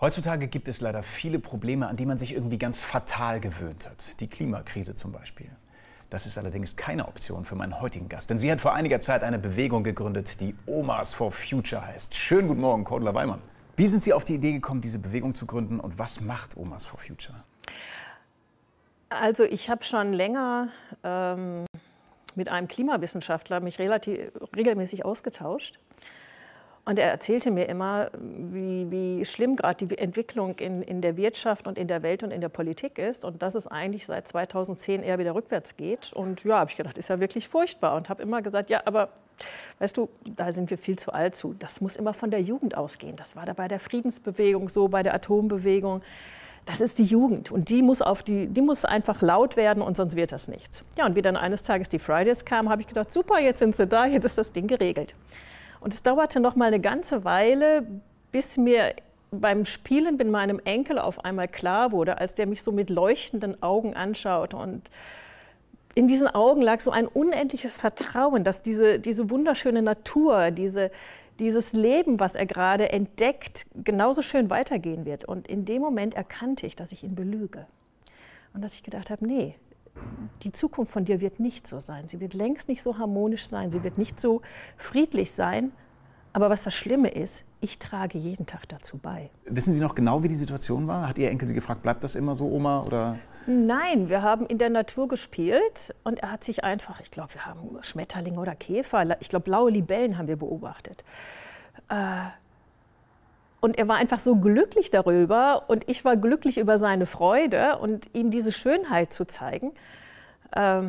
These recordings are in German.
Heutzutage gibt es leider viele Probleme, an die man sich irgendwie ganz fatal gewöhnt hat. Die Klimakrise zum Beispiel. Das ist allerdings keine Option für meinen heutigen Gast, denn sie hat vor einiger Zeit eine Bewegung gegründet, die Omas for Future heißt. Schönen guten Morgen, Cordula Weimann. Wie sind Sie auf die Idee gekommen, diese Bewegung zu gründen und was macht Omas for Future? Also ich habe schon länger mit einem Klimawissenschaftler mich regelmäßig ausgetauscht. Und er erzählte mir immer, wie schlimm gerade die Entwicklung in der Wirtschaft und in der Welt und in der Politik ist und dass es eigentlich seit 2010 eher wieder rückwärts geht. Und ja, habe ich gedacht, ist ja wirklich furchtbar. Und habe immer gesagt, ja, aber weißt du, da sind wir viel zu alt zu. Das muss immer von der Jugend ausgehen. Das war da bei der Friedensbewegung so, bei der Atombewegung. Das ist die Jugend und die muss einfach laut werden und sonst wird das nichts. Ja, und wie dann eines Tages die Fridays kamen, habe ich gedacht, super, jetzt sind sie da, jetzt ist das Ding geregelt. Und es dauerte noch mal eine ganze Weile, bis mir beim Spielen mit meinem Enkel auf einmal klar wurde, als der mich so mit leuchtenden Augen anschaute. Und in diesen Augen lag so ein unendliches Vertrauen, dass diese wunderschöne Natur, dieses Leben, was er gerade entdeckt, genauso schön weitergehen wird. Und in dem Moment erkannte ich, dass ich ihn belüge. Und dass ich gedacht habe, nee, die Zukunft von dir wird nicht so sein. Sie wird längst nicht so harmonisch sein, sie wird nicht so friedlich sein. Aber was das Schlimme ist, ich trage jeden Tag dazu bei. Wissen Sie noch genau, wie die Situation war? Hat Ihr Enkel Sie gefragt, bleibt das immer so, Oma? Oder? Nein, wir haben in der Natur gespielt und er hat sich einfach, ich glaube, wir haben Schmetterlinge oder Käfer, ich glaube, blaue Libellen haben wir beobachtet. Und er war einfach so glücklich darüber und ich war glücklich über seine Freude und ihm diese Schönheit zu zeigen. Ja,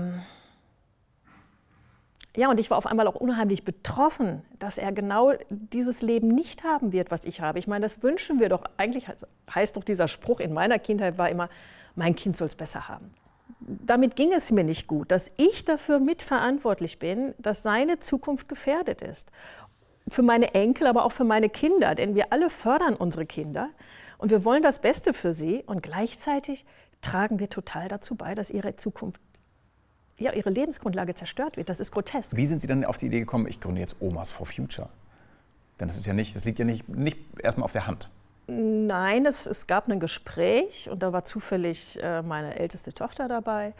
und ich war auf einmal auch unheimlich betroffen, dass er genau dieses Leben nicht haben wird, was ich habe. Ich meine, das wünschen wir doch. Eigentlich heißt doch dieser Spruch in meiner Kindheit war immer, mein Kind soll es besser haben. Damit ging es mir nicht gut, dass ich dafür mitverantwortlich bin, dass seine Zukunft gefährdet ist. Für meine Enkel, aber auch für meine Kinder, denn wir alle fördern unsere Kinder und wir wollen das Beste für sie und gleichzeitig tragen wir total dazu bei, dass ihre Zukunft, ja, ihre Lebensgrundlage zerstört wird. Das ist grotesk. Wie sind Sie dann auf die Idee gekommen, ich gründe jetzt Omas for Future? Denn das liegt ja nicht erstmal auf der Hand. Nein, es gab ein Gespräch und da war zufällig meine älteste Tochter dabei.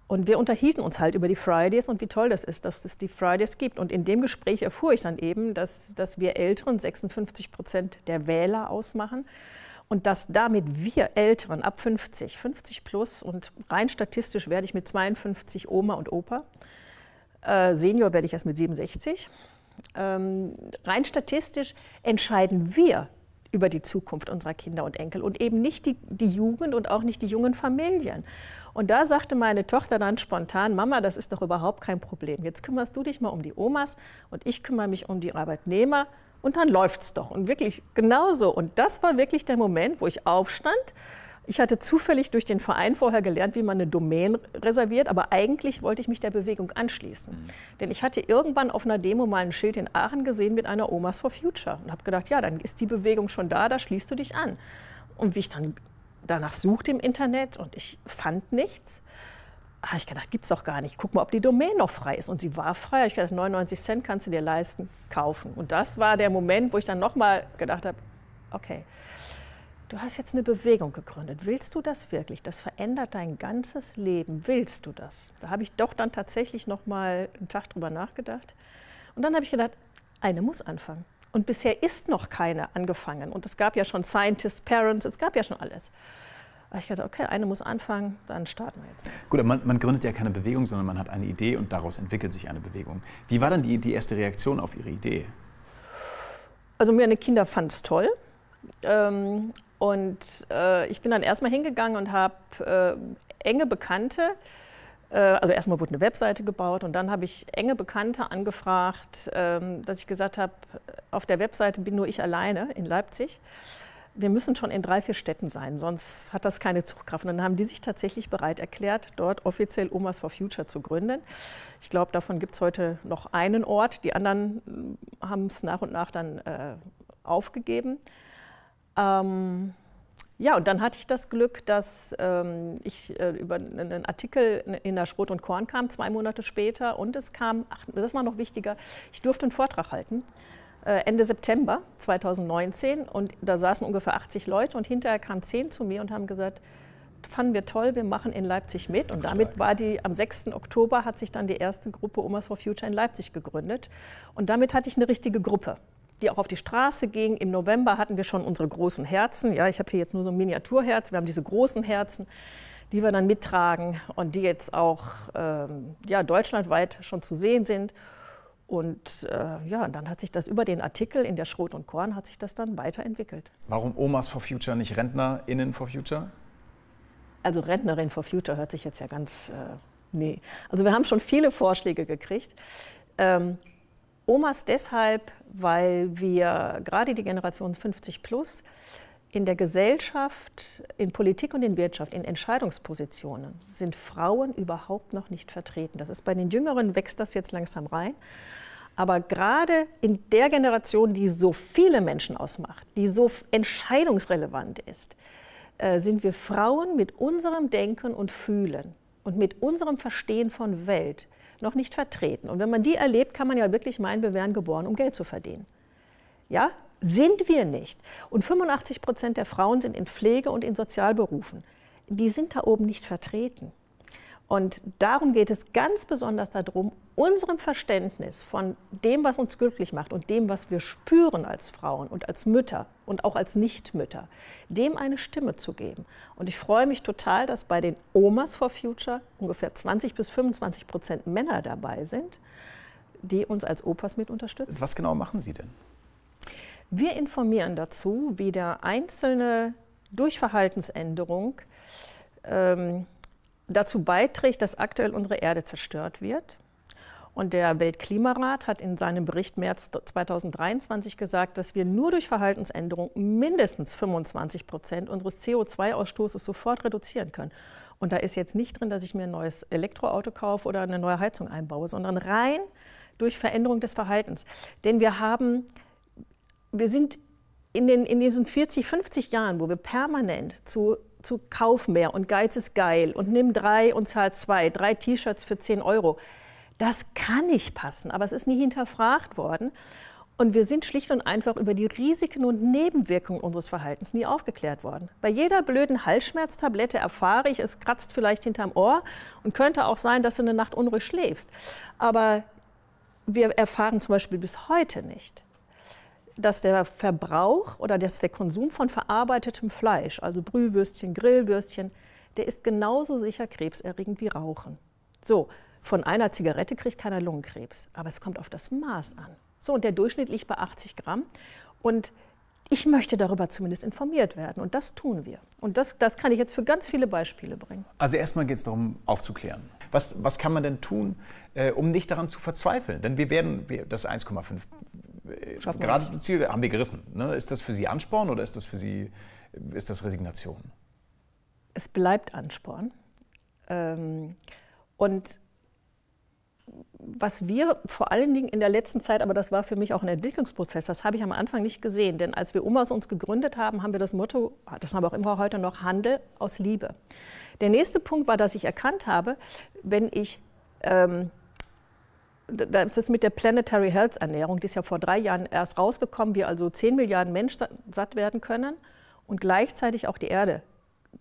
Und wir unterhielten uns halt über die Fridays und wie toll das ist, dass es die Fridays gibt. Und in dem Gespräch erfuhr ich dann eben, dass wir Älteren 56% der Wähler ausmachen und dass damit wir Älteren ab 50 plus und rein statistisch werde ich mit 52 Oma und Opa, Senior werde ich erst mit 67. Rein statistisch entscheiden wir über die Zukunft unserer Kinder und Enkel und eben nicht die Jugend und auch nicht die jungen Familien. Und da sagte meine Tochter dann spontan, Mama, das ist doch überhaupt kein Problem. Jetzt kümmerst du dich mal um die Omas und ich kümmere mich um die Arbeitnehmer und dann läuft's doch. Und wirklich genauso. Und das war wirklich der Moment, wo ich aufstand. Ich hatte zufällig durch den Verein vorher gelernt, wie man eine Domain reserviert, aber eigentlich wollte ich mich der Bewegung anschließen. Denn ich hatte irgendwann auf einer Demo mal ein Schild in Aachen gesehen mit einer Omas for Future und habe gedacht, ja, dann ist die Bewegung schon da schließt du dich an. Und wie ich dann danach suchte im Internet und ich fand nichts, habe ich gedacht, gibt's doch gar nicht. Guck mal, ob die Domain noch frei ist. Und sie war frei. Habe ich gedacht, 99 Cent kannst du dir leisten, kaufen. Und das war der Moment, wo ich dann nochmal gedacht habe, okay, du hast jetzt eine Bewegung gegründet. Willst du das wirklich? Das verändert dein ganzes Leben. Willst du das? Da habe ich doch dann tatsächlich noch mal einen Tag drüber nachgedacht. Und dann habe ich gedacht, eine muss anfangen. Und bisher ist noch keine angefangen. Und es gab ja schon Scientists, Parents, es gab ja schon alles. Da habe ich gedacht, okay, eine muss anfangen, dann starten wir jetzt. Gut, aber man gründet ja keine Bewegung, sondern man hat eine Idee und daraus entwickelt sich eine Bewegung. Wie war dann die erste Reaktion auf Ihre Idee? Also meine Kinder fanden es toll. Und ich bin dann erstmal hingegangen und habe enge Bekannte, also erstmal wurde eine Webseite gebaut und dann habe ich enge Bekannte angefragt, dass ich gesagt habe, auf der Webseite bin nur ich alleine in Leipzig. Wir müssen schon in 3, 4 Städten sein, sonst hat das keine Zugkraft. Und dann haben die sich tatsächlich bereit erklärt, dort offiziell Omas for Future zu gründen. Ich glaube, davon gibt es heute noch einen Ort. Die anderen haben es nach und nach dann aufgegeben. Ja, und dann hatte ich das Glück, dass ich über einen Artikel in der Sprott und Korn kam, 2 Monate später. Und es kam, ach, das war noch wichtiger, ich durfte einen Vortrag halten Ende September 2019 und da saßen ungefähr 80 Leute und hinterher kamen 10 zu mir und haben gesagt, fanden wir toll, wir machen in Leipzig mit. Und damit war am 6. Oktober hat sich dann die erste Gruppe Omas for Future in Leipzig gegründet. Und damit hatte ich eine richtige Gruppe, die auch auf die Straße ging. Im November hatten wir schon unsere großen Herzen. Ja, ich habe hier jetzt nur so ein Miniaturherz. Wir haben diese großen Herzen, die wir dann mittragen und die jetzt auch deutschlandweit schon zu sehen sind. Und dann hat sich das über den Artikel in der Schrot und Korn hat sich das dann weiterentwickelt. Warum Omas for Future, nicht RentnerInnen for Future? Also Rentnerin for Future hört sich jetzt ja ganz, nee. Also wir haben schon viele Vorschläge gekriegt. Omas deshalb, weil wir gerade die Generation 50 plus in der Gesellschaft, in Politik und in Wirtschaft, in Entscheidungspositionen sind Frauen überhaupt noch nicht vertreten. Das ist bei den Jüngeren, wächst das jetzt langsam rein. Aber gerade in der Generation, die so viele Menschen ausmacht, die so entscheidungsrelevant ist, sind wir Frauen mit unserem Denken und Fühlen und mit unserem Verstehen von Welt noch nicht vertreten. Und wenn man die erlebt, kann man ja wirklich meinen, wir wären geboren, um Geld zu verdienen. Ja, sind wir nicht. Und 85% der Frauen sind in Pflege und in Sozialberufen. Die sind da oben nicht vertreten. Und darum geht es ganz besonders darum, unserem Verständnis von dem, was uns glücklich macht und dem, was wir spüren als Frauen und als Mütter und auch als Nichtmütter, dem eine Stimme zu geben. Und ich freue mich total, dass bei den Omas for Future ungefähr 20-25% Männer dabei sind, die uns als Opas mit unterstützen. Was genau machen Sie denn? Wir informieren dazu, wie der Einzelne durch Verhaltensänderung dazu beiträgt, dass aktuell unsere Erde zerstört wird. Und der Weltklimarat hat in seinem Bericht März 2023 gesagt, dass wir nur durch Verhaltensänderung mindestens 25% unseres CO2-Ausstoßes sofort reduzieren können. Und da ist jetzt nicht drin, dass ich mir ein neues Elektroauto kaufe oder eine neue Heizung einbaue, sondern rein durch Veränderung des Verhaltens. Denn wir sind in diesen 40, 50 Jahren, wo wir permanent zu Kauf mehr und Geiz ist geil und nimm 3 und zahl 2, 3 T-Shirts für 10 Euro. Das kann nicht passen, aber es ist nie hinterfragt worden. Und wir sind schlicht und einfach über die Risiken und Nebenwirkungen unseres Verhaltens nie aufgeklärt worden. Bei jeder blöden Halsschmerztablette erfahre ich, es kratzt vielleicht hinterm Ohr und könnte auch sein, dass du eine Nacht unruhig schläfst. Aber wir erfahren zum Beispiel bis heute nicht, dass der Verbrauch oder dass der Konsum von verarbeitetem Fleisch, also Brühwürstchen, Grillwürstchen, der ist genauso sicher krebserregend wie Rauchen. So, von einer Zigarette kriegt keiner Lungenkrebs, aber es kommt auf das Maß an. So, und der Durchschnitt liegt bei 80 Gramm. Und ich möchte darüber zumindest informiert werden. Und das tun wir. Und das kann ich jetzt für ganz viele Beispiele bringen. Also erstmal geht es darum, aufzuklären. Was kann man denn tun, um nicht daran zu verzweifeln? Denn das 1,5 gerade Ziel haben wir gerissen. Ne? Ist das für Sie Ansporn oder ist das Resignation? Es bleibt Ansporn. Und was wir vor allen Dingen in der letzten Zeit, aber das war für mich auch ein Entwicklungsprozess, das habe ich am Anfang nicht gesehen, denn als wir Omas uns gegründet haben, haben wir das Motto, das haben wir auch immer heute noch, Handel aus Liebe. Der nächste Punkt war, dass ich erkannt habe, wenn ich, das ist mit der Planetary Health Ernährung, die ist ja vor 3 Jahren erst rausgekommen, wir also 10 Milliarden Menschen satt werden können und gleichzeitig auch die Erde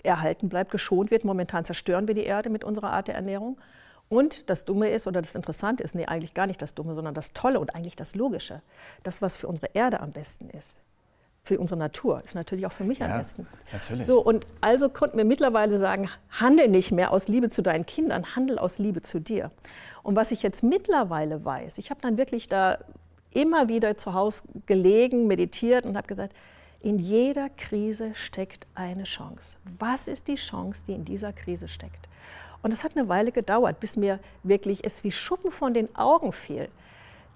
erhalten bleibt, geschont wird. Momentan zerstören wir die Erde mit unserer Art der Ernährung. Und das Dumme ist, oder das Interessante ist, nee, eigentlich gar nicht das Dumme, sondern das Tolle und eigentlich das Logische, das, was für unsere Erde am besten ist, für unsere Natur, ist natürlich auch für mich am besten. Natürlich. So, und also konnten wir mittlerweile sagen, handel nicht mehr aus Liebe zu deinen Kindern, handel aus Liebe zu dir. Und was ich jetzt mittlerweile weiß, ich habe dann wirklich da immer wieder zu Hause gelegen, meditiert und habe gesagt, in jeder Krise steckt eine Chance. Was ist die Chance, die in dieser Krise steckt? Und es hat eine Weile gedauert, bis mir wirklich es wie Schuppen von den Augen fiel,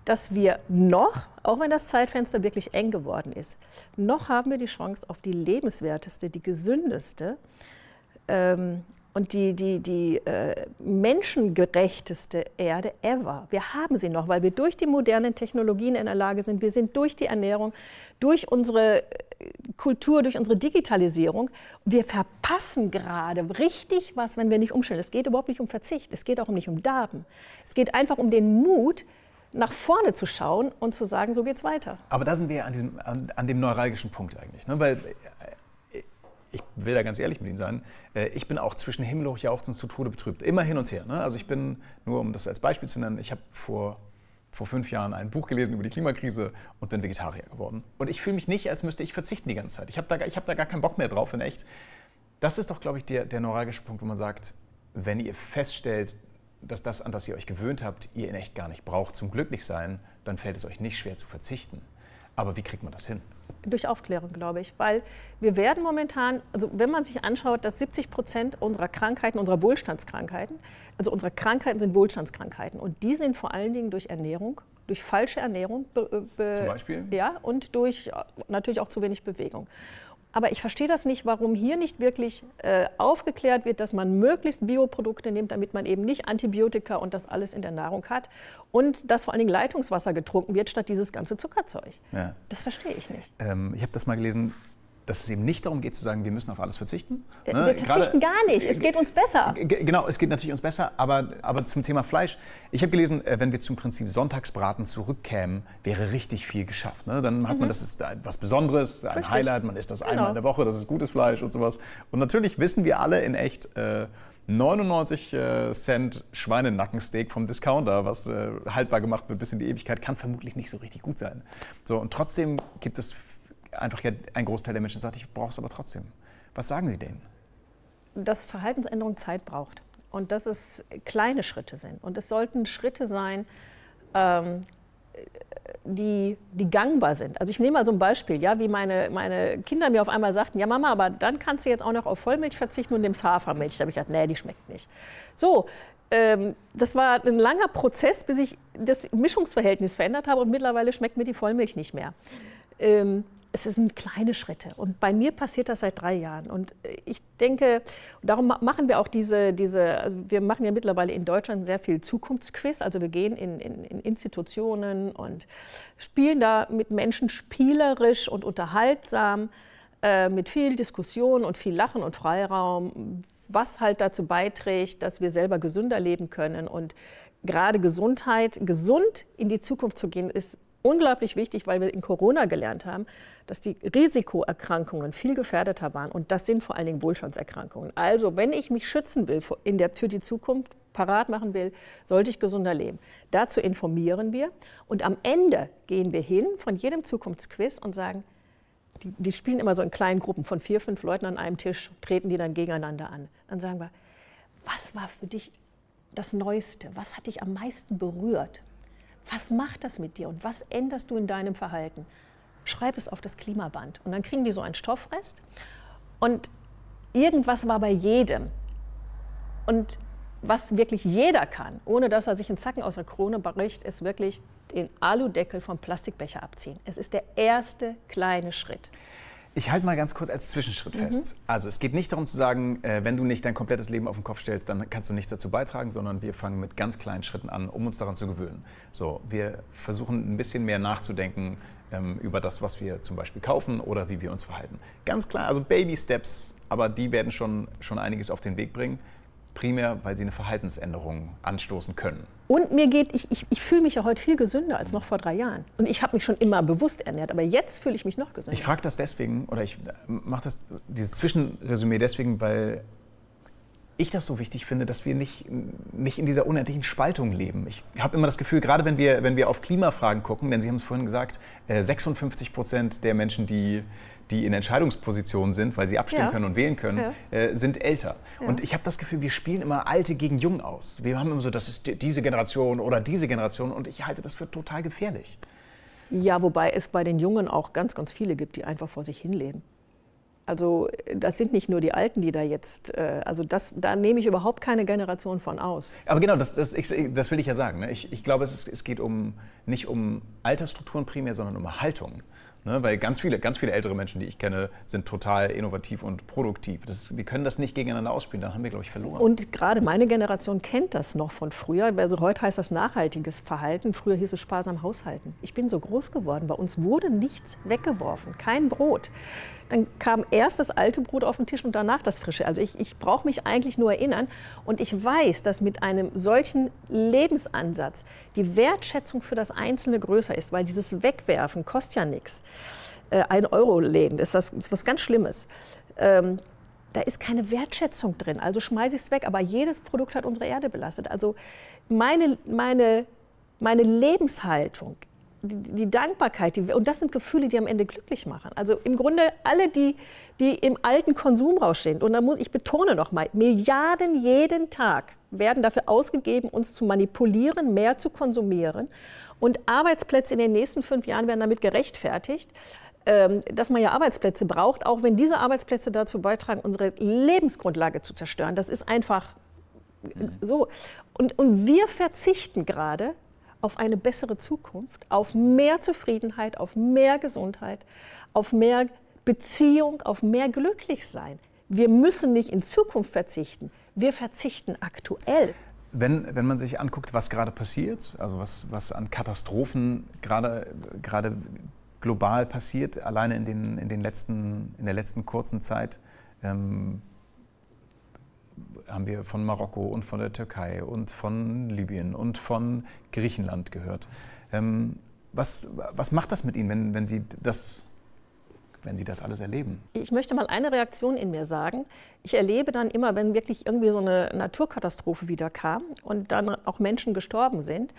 dass wir noch, auch wenn das Zeitfenster wirklich eng geworden ist, noch haben wir die Chance auf die lebenswerteste, die gesündeste und die menschengerechteste Erde ever. Wir haben sie noch, weil wir durch die modernen Technologien in der Lage sind, wir sind durch die Ernährung, durch unsere Kultur, durch unsere Digitalisierung, wir verpassen gerade richtig was, wenn wir nicht umstellen. Es geht überhaupt nicht um Verzicht, es geht auch nicht um Darben. Es geht einfach um den Mut, nach vorne zu schauen und zu sagen, so geht's weiter. Aber da sind wir an dem neuralgischen Punkt eigentlich. Ne? Weil ich will da ganz ehrlich mit Ihnen sein, ich bin auch zwischen himmelhoch jauchzend zu Tode betrübt. Immer hin und her. Ne? Also ich bin, nur um das als Beispiel zu nennen, ich habe vor 5 Jahren ein Buch gelesen über die Klimakrise und bin Vegetarier geworden. Und ich fühle mich nicht, als müsste ich verzichten die ganze Zeit. Ich habe da gar keinen Bock mehr drauf, in echt. Das ist doch, glaube ich, der neuralgische Punkt, wo man sagt, wenn ihr feststellt, dass das, an das ihr euch gewöhnt habt, ihr in echt gar nicht braucht zum Glücklichsein, dann fällt es euch nicht schwer zu verzichten. Aber wie kriegt man das hin? Durch Aufklärung, glaube ich. Weil wir werden momentan, also wenn man sich anschaut, dass 70% unserer Krankheiten, unserer Wohlstandskrankheiten, also unsere Krankheiten sind Wohlstandskrankheiten. Und die sind vor allen Dingen durch Ernährung, durch falsche Ernährung. Zum Beispiel? Ja, und durch natürlich auch zu wenig Bewegung. Aber ich verstehe das nicht, warum hier nicht wirklich aufgeklärt wird, dass man möglichst Bioprodukte nimmt, damit man eben nicht Antibiotika und das alles in der Nahrung hat. Und dass vor allen Dingen Leitungswasser getrunken wird, statt dieses ganze Zuckerzeug. Ja. Das verstehe ich nicht. Ich habe das mal gelesen, dass es eben nicht darum geht zu sagen, wir müssen auf alles verzichten. Wir verzichten gar nicht, es geht uns besser. Genau, es geht natürlich uns besser, aber zum Thema Fleisch. Ich habe gelesen, wenn wir zum Prinzip Sonntagsbraten zurückkämen, wäre richtig viel geschafft. Ne? Dann hat man, das ist was Besonderes, ein Highlight, man isst das einmal in der Woche, das ist gutes Fleisch und sowas. Und natürlich wissen wir alle in echt, 99 Cent Schweinenackensteak vom Discounter, was haltbar gemacht wird bis in die Ewigkeit, kann vermutlich nicht so richtig gut sein. So, und trotzdem gibt es einfach ein Großteil der Menschen sagt, ich brauche es aber trotzdem. Was sagen Sie denen? Dass Verhaltensänderung Zeit braucht und dass es kleine Schritte sind. Und es sollten Schritte sein, die gangbar sind. Also ich nehme mal so ein Beispiel, ja, wie meine Kinder mir auf einmal sagten, ja Mama, aber dann kannst du jetzt auch noch auf Vollmilch verzichten und nimmst Hafermilch. Da habe ich gedacht, nee, die schmeckt nicht. So, das war ein langer Prozess, bis ich das Mischungsverhältnis verändert habe und mittlerweile schmeckt mir die Vollmilch nicht mehr. Es sind kleine Schritte und bei mir passiert das seit 3 Jahren und ich denke, darum machen wir auch also wir machen ja mittlerweile in Deutschland sehr viel Zukunftsquiz, also wir gehen in Institutionen und spielen da mit Menschen spielerisch und unterhaltsam, mit viel Diskussion und viel Lachen und Freiraum, was halt dazu beiträgt, dass wir selber gesünder leben können und gerade Gesundheit, gesund in die Zukunft zu gehen, ist unglaublich wichtig, weil wir in Corona gelernt haben, dass die Risikoerkrankungen viel gefährdeter waren. Und das sind vor allen Dingen Wohlstandserkrankungen. Also wenn ich mich schützen will für die Zukunft, parat machen will, sollte ich gesünder leben. Dazu informieren wir. Und am Ende gehen wir hin von jedem Zukunftsquiz und sagen, die spielen immer so in kleinen Gruppen von 4, 5 Leuten an einem Tisch, treten die dann gegeneinander an. Dann sagen wir, was war für dich das Neueste? Was hat dich am meisten berührt? Was macht das mit dir und was änderst du in deinem Verhalten? Schreib es auf das Klimaband. Und dann kriegen die so einen Stoffrest. Und irgendwas war bei jedem. Und was wirklich jeder kann, ohne dass er sich einen Zacken aus der Krone bricht, ist wirklich den Aludeckel vom Plastikbecher abziehen. Es ist der erste kleine Schritt. Ich halte mal ganz kurz als Zwischenschritt fest. Also es geht nicht darum zu sagen, wenn du nicht dein komplettes Leben auf den Kopf stellst, dann kannst du nichts dazu beitragen, sondern wir fangen mit ganz kleinen Schritten an, um uns daran zu gewöhnen. So, wir versuchen ein bisschen mehr nachzudenken über das, was wir zum Beispiel kaufen oder wie wir uns verhalten. Ganz klar, also Baby Steps, aber die werden schon einiges auf den Weg bringen. Primär, weil sie eine Verhaltensänderung anstoßen können. Und ich fühle mich ja heute viel gesünder als noch vor 3 Jahren. Und ich habe mich schon immer bewusst ernährt, aber jetzt fühle ich mich noch gesünder. Ich frage das deswegen, oder ich mache dieses Zwischenresümee deswegen, weil ich das so wichtig finde, dass wir nicht in dieser unendlichen Spaltung leben. Ich habe immer das Gefühl, gerade wenn wir auf Klimafragen gucken, denn Sie haben es vorhin gesagt, 56% der Menschen, die in Entscheidungspositionen sind, weil sie abstimmen können und wählen können, sind älter. Ja. Und ich habe das Gefühl, wir spielen immer Alte gegen Jung aus. Wir haben immer so, das ist diese Generation oder diese Generation und ich halte das für total gefährlich. Ja, wobei es bei den Jungen auch ganz, ganz viele gibt, die einfach vor sich hinleben. Also das sind nicht nur die Alten, die da jetzt, da nehme ich überhaupt keine Generation von aus. Aber genau, das will ich ja sagen. Ne? Ich glaube, es geht nicht um Altersstrukturen primär, sondern um Haltung. Ne, weil ganz viele ältere Menschen, die ich kenne, sind total innovativ und produktiv. Wir können das nicht gegeneinander ausspielen, dann haben wir, glaube ich, verloren. Und gerade meine Generation kennt das noch von früher. Also heute heißt das nachhaltiges Verhalten, früher hieß es sparsam Haushalten. Ich bin so groß geworden, bei uns wurde nichts weggeworfen, kein Brot. dann kam erst das alte Brot auf den Tisch und danach das frische. Also ich brauche mich eigentlich nur erinnern. Und ich weiß, dass mit einem solchen Lebensansatz die Wertschätzung für das Einzelne größer ist, weil dieses Wegwerfen kostet ja nichts. 1 Euro Läden, ist das was ganz Schlimmes. Da ist keine Wertschätzung drin, also schmeiße ich es weg. Aber jedes Produkt hat unsere Erde belastet. Also meine Lebenshaltung, die Dankbarkeit, und das sind Gefühle, die am Ende glücklich machen. Also im Grunde alle, die im alten Konsumrausch sind, und ich betone nochmal, Milliarden jeden Tag werden dafür ausgegeben, uns zu manipulieren, mehr zu konsumieren. Und Arbeitsplätze in den nächsten 5 Jahren werden damit gerechtfertigt, dass man ja Arbeitsplätze braucht, auch wenn diese Arbeitsplätze dazu beitragen, unsere Lebensgrundlage zu zerstören. Das ist einfach so. Und wir verzichten gerade auf eine bessere Zukunft, auf mehr Zufriedenheit, auf mehr Gesundheit, auf mehr Beziehung, auf mehr Glücklichsein. Wir müssen nicht in Zukunft verzichten, wir verzichten aktuell. Wenn man sich anguckt, was gerade passiert, also was an Katastrophen gerade global passiert, alleine in der letzten kurzen Zeit, haben wir von Marokko und von der Türkei und von Libyen und von Griechenland gehört. Was macht das mit Ihnen, wenn Sie das alles erleben? Ich möchte mal eine Reaktion in mir sagen. Ich erlebe dann immer, wenn wirklich irgendwie so eine Naturkatastrophe wieder kam und dann auch Menschen gestorben sind,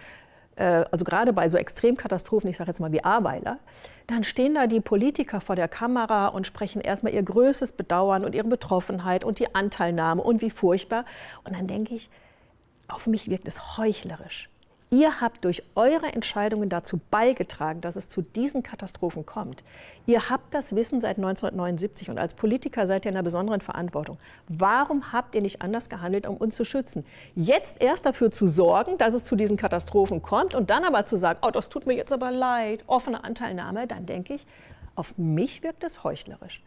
also gerade bei so Extremkatastrophen, ich sage jetzt mal wie Ahrweiler, dann stehen da die Politiker vor der Kamera und sprechen erstmal ihr größtes Bedauern und ihre Betroffenheit und die Anteilnahme und wie furchtbar. Und dann denke ich, auf mich wirkt es heuchlerisch. Ihr habt durch eure Entscheidungen dazu beigetragen, dass es zu diesen Katastrophen kommt. Ihr habt das Wissen seit 1979 und als Politiker seid ihr in einer besonderen Verantwortung. Warum habt ihr nicht anders gehandelt, um uns zu schützen? Jetzt erst dafür zu sorgen, dass es zu diesen Katastrophen kommt und dann aber zu sagen, oh, das tut mir jetzt aber leid, offene Anteilnahme, dann denke ich, auf mich wirkt es heuchlerisch.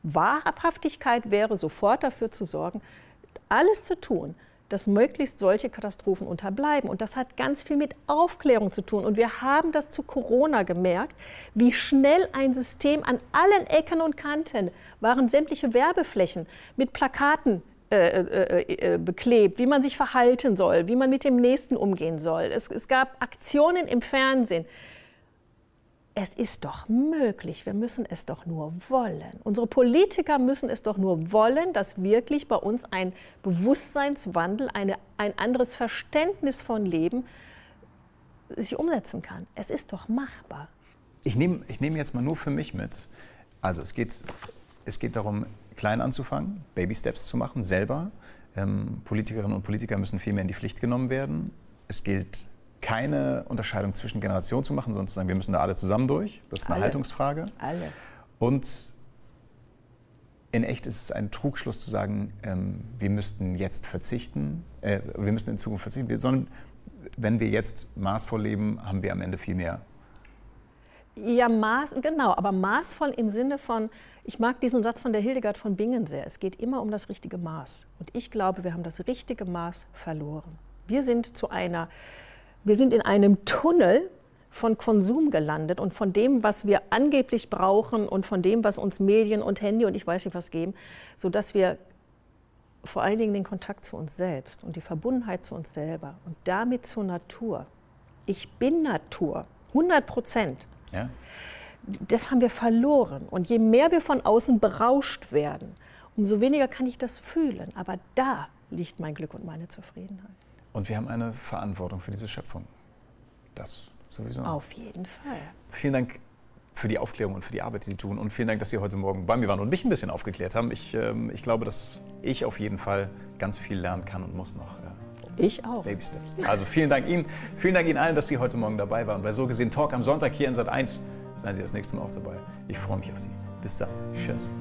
Wahrhaftigkeit wäre sofort dafür zu sorgen, alles zu tun, dass möglichst solche Katastrophen unterbleiben. Und das hat ganz viel mit Aufklärung zu tun. Und wir haben das zu Corona gemerkt, wie schnell ein System an allen Ecken und Kanten waren sämtliche Werbeflächen mit Plakaten beklebt, wie man sich verhalten soll, wie man mit dem Nächsten umgehen soll. Es gab Aktionen im Fernsehen. Es ist doch möglich, wir müssen es doch nur wollen. Unsere Politiker müssen es doch nur wollen, dass wirklich bei uns ein Bewusstseinswandel, ein anderes Verständnis von Leben sich umsetzen kann. Es ist doch machbar. Ich nehme jetzt mal nur für mich mit. Also es geht darum, klein anzufangen, Baby-Steps zu machen, selber. Politikerinnen und Politiker müssen viel mehr in die Pflicht genommen werden. Es gilt, keine Unterscheidung zwischen Generationen zu machen, sondern zu sagen, wir müssen da alle zusammen durch. Das ist eine Haltungsfrage. Alle. Und in echt ist es ein Trugschluss zu sagen, wir müssten jetzt verzichten, wir müssen in Zukunft verzichten, sondern wenn wir jetzt maßvoll leben, haben wir am Ende viel mehr. Ja, genau, aber maßvoll im Sinne von, ich mag diesen Satz von der Hildegard von Bingen sehr, es geht immer um das richtige Maß. Und ich glaube, wir haben das richtige Maß verloren. Wir sind in einem Tunnel von Konsum gelandet und von dem, was wir angeblich brauchen und von dem, was uns Medien und Handy und ich weiß nicht was geben, sodass wir vor allen Dingen den Kontakt zu uns selbst und die Verbundenheit zu uns selber und damit zur Natur. Ich bin Natur, 100%. Ja. Das haben wir verloren. Und je mehr wir von außen berauscht werden, umso weniger kann ich das fühlen. Aber da liegt mein Glück und meine Zufriedenheit. Und wir haben eine Verantwortung für diese Schöpfung. Das sowieso. Auf jeden Fall. Vielen Dank für die Aufklärung und für die Arbeit, die Sie tun. Und vielen Dank, dass Sie heute Morgen bei mir waren und mich ein bisschen aufgeklärt haben. Ich glaube, dass ich auf jeden Fall ganz viel lernen kann und muss noch. Ich auch. Baby Steps. Also vielen Dank Ihnen. Vielen Dank Ihnen allen, dass Sie heute Morgen dabei waren. Bei So gesehen Talk am Sonntag hier in Sat.1 seien Sie das nächste Mal auch dabei. Ich freue mich auf Sie. Bis dann. Tschüss.